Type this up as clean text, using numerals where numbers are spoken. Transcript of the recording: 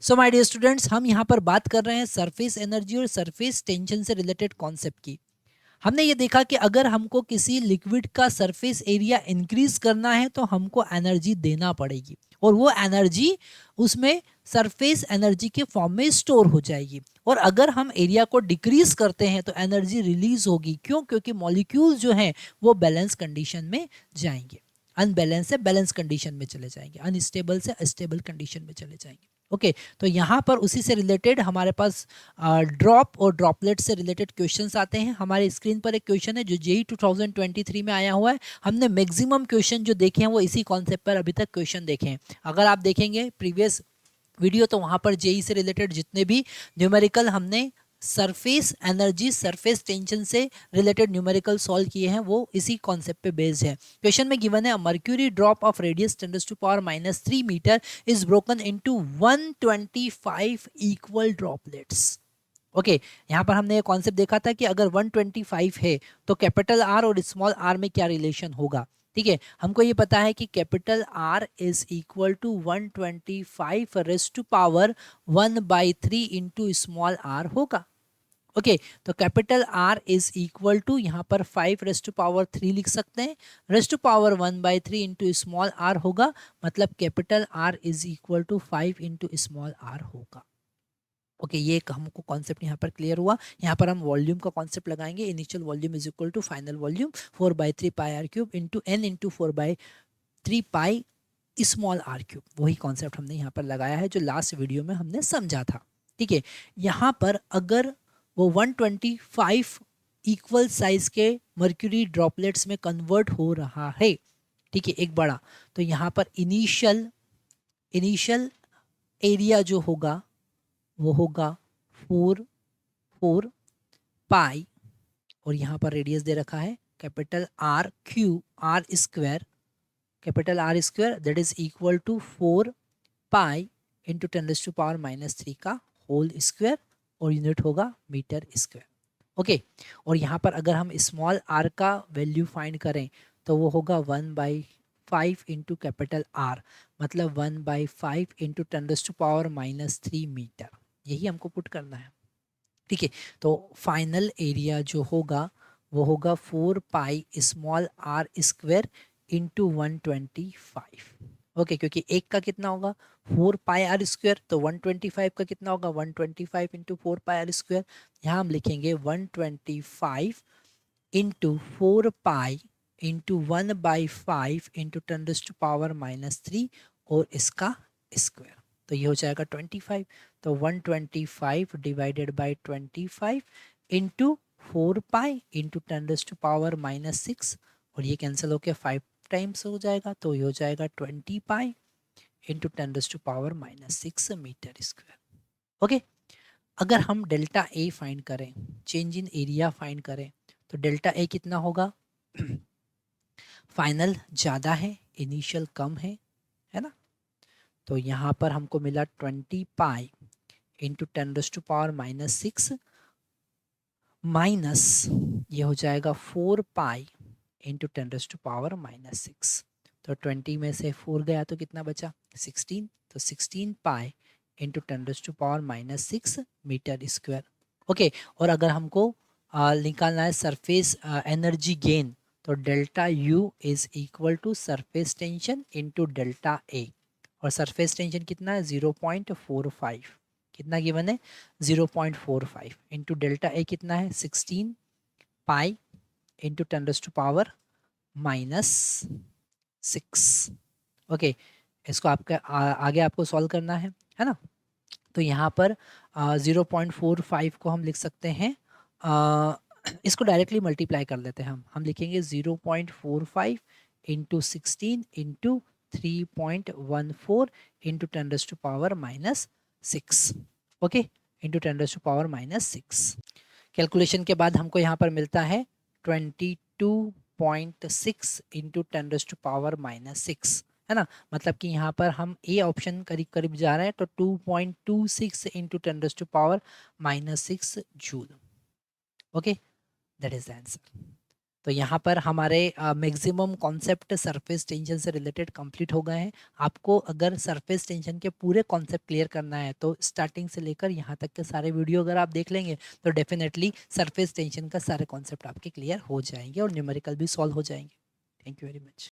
So my dear students, हम यहाँ पर बात कर रहे हैं सरफेस एनर्जी और सरफेस टेंशन से रिलेटेड कॉन्सेप्ट की। हमने ये देखा कि अगर हमको किसी लिक्विड का सरफेस एरिया इंक्रीज करना है तो हमको एनर्जी देना पड़ेगी और वो एनर्जी उसमें सरफेस एनर्जी के फॉर्म में स्टोर हो जाएगी। और अगर हम एरिया को डिक्रीज करते हैं तो एनर्जी रिलीज होगी। क्यों? क्योंकि मॉलिक्यूल्स जो हैं वो बैलेंस कंडीशन में जाएंगे। अनबैलेंस से बैलेंस कंडीशन में चले जाएंगे, अनस्टेबल से स्टेबल कंडीशन में चले जाएंगे। ओके, तो यहाँ पर उसी से रिलेटेड हमारे पास ड्रॉप और ड्रॉपलेट से रिलेटेड क्वेश्चंस आते हैं। हमारे स्क्रीन पर एक क्वेश्चन है जो जेई 2023 में आया हुआ है। हमने मैक्सिमम क्वेश्चन जो देखे हैं वो इसी कॉन्सेप्ट पर अभी तक क्वेश्चन देखे हैं। अगर आप देखेंगे प्रीवियस वीडियो तो वहाँ पर जेई से रिलेटेड जितने भी न्यूमेरिकल हमने सरफेस एनर्जी सरफेस टेंशन से रिलेटेड न्यूमेरिकल सॉल्व किए हैं वो इसी कॉन्सेप्ट पे बेस्ड है। क्वेश्चन में गिवन है mercury drop of radius 10⁻³ metre is broken into 125 equal droplets. Okay, यहाँ पर हमने ये कॉन्सेप्ट देखा था कि अगर 125 है तो कैपिटल आर और स्मॉल आर में क्या रिलेशन होगा। ठीक है, हमको ये पता है कि capital R is equal to 125 raise to power 1/3 into small r होगा। ओके, तो capital R is equal to यहाँ पर 5 रेज़ टू पावर 3 लिख सकते हैं, raise to power 1/3 into small r होगा। मतलब capital R is equal to 5 into small r होगा। ओके, ये एक हमको कॉन्सेप्ट यहाँ पर क्लियर हुआ। यहाँ पर हम वॉल्यूम का कॉन्सेप्ट लगाएंगे। Initial volume is equal to final volume 4/3 pi r cube into n into 4/3 pi small r cube. वही कॉन्सेप्ट हमने यहाँ पर लगाया है जो लास्ट वीडियो में हमने समझा था। ठीक है, यहाँ पर अगर वो 125 इक्वल साइज के मर्क्यूरी ड्रॉपलेट्स में कन्वर्ट हो रहा है, ठीक है, एक बड़ा, तो यहाँ पर इनिशियल एरिया जो होगा वो होगा 4 पाई और यहाँ पर रेडियस दे रखा है capital R Q R square, capital R square that is equal to 4 pi into 10⁻³ का होल स्क्वायर और यूनिट होगा मीटर स्क्वायर। ओके, और यहाँ पर अगर हम स्मॉल आर का वैल्यू फाइंड करें तो वो होगा 1/5 इंटू कैपिटल आर, मतलब 1/5 इंटू 10⁻³ मीटर। यही हमको पुट करना है। ठीक है, तो फाइनल एरिया जो होगा वो होगा 4 pi small R square into 125। Okay, क्योंकि एक का कितना होगा 4 पाई आर स्क्वायर, तो 125 का कितना होगा 125 इंटू 4 पाई आर स्क्वायर। यहाँ हम लिखेंगे 125 इंटू 4 पाई इंटू 1/5 इंटू 10⁻³ और इसका स्क्वायर, तो ये हो जाएगा 25। तो 125 divided by 25 into 4 pi into 10⁻⁻6 और ये कैंसिल होकर 5 टाइम्स हो जाएगा, तो ये हो जाएगा 20 pi into 10⁻⁻6 metre square. Okay, अगर हम डेल्टा ए फाइंड करें, चेंज इन एरिया फाइंड करें, तो डेल्टा ए कितना होगा फाइनल ज़्यादा है, इनिशियल कम है ना। तो यहाँ पर हमको मिला 20 पाई इंटू 10⁻⁻6 माइनस ये हो जाएगा 4 पाई इंटू 10⁻⁻6। तो 20 में से 4 गया तो कितना बचा 16, तो 16 pi into 10⁻⁻6 metre square. Okay, और अगर हमको निकालना है सरफेस एनर्जी गेन, तो delta U is equal to surface tension into delta A, और सरफेस टेंशन कितना है 0.45, कितना गिवन है 0.45 इंटू डेल्टा ए कितना है 16 पाई इंटू 10⁻⁻6। ओके, इसको आपका आगे आपको सॉल्व करना है ना। तो यहाँ पर 0.45 को हम लिख सकते हैं, इसको डायरेक्टली मल्टीप्लाई कर लेते हैं हम लिखेंगे 0.45 into 16 into 3.14 into 10⁻⁻6। Okay, into 10⁻⁻6। Calculation के बाद हमको यहाँ पर मिलता है 22.6 इंटू 10⁻⁻6, है ना। मतलब कि यहाँ पर हम ए ऑप्शन करीब करीब जा रहे हैं, तो 2.26 into 10⁻⁻6 joule. Okay, that is the answer. तो यहाँ पर हमारे मैक्सिमम कॉन्सेप्ट सरफेस टेंशन से रिलेटेड कंप्लीट हो गए हैं। आपको अगर सरफेस टेंशन के पूरे कॉन्सेप्ट क्लियर करना है तो स्टार्टिंग से लेकर यहाँ तक के सारे वीडियो अगर आप देख लेंगे तो डेफिनेटली सरफेस टेंशन का सारे कॉन्सेप्ट आपके क्लियर हो जाएंगे और न्यूमेरिकल भी सॉल्व हो जाएंगे। Thank you very much.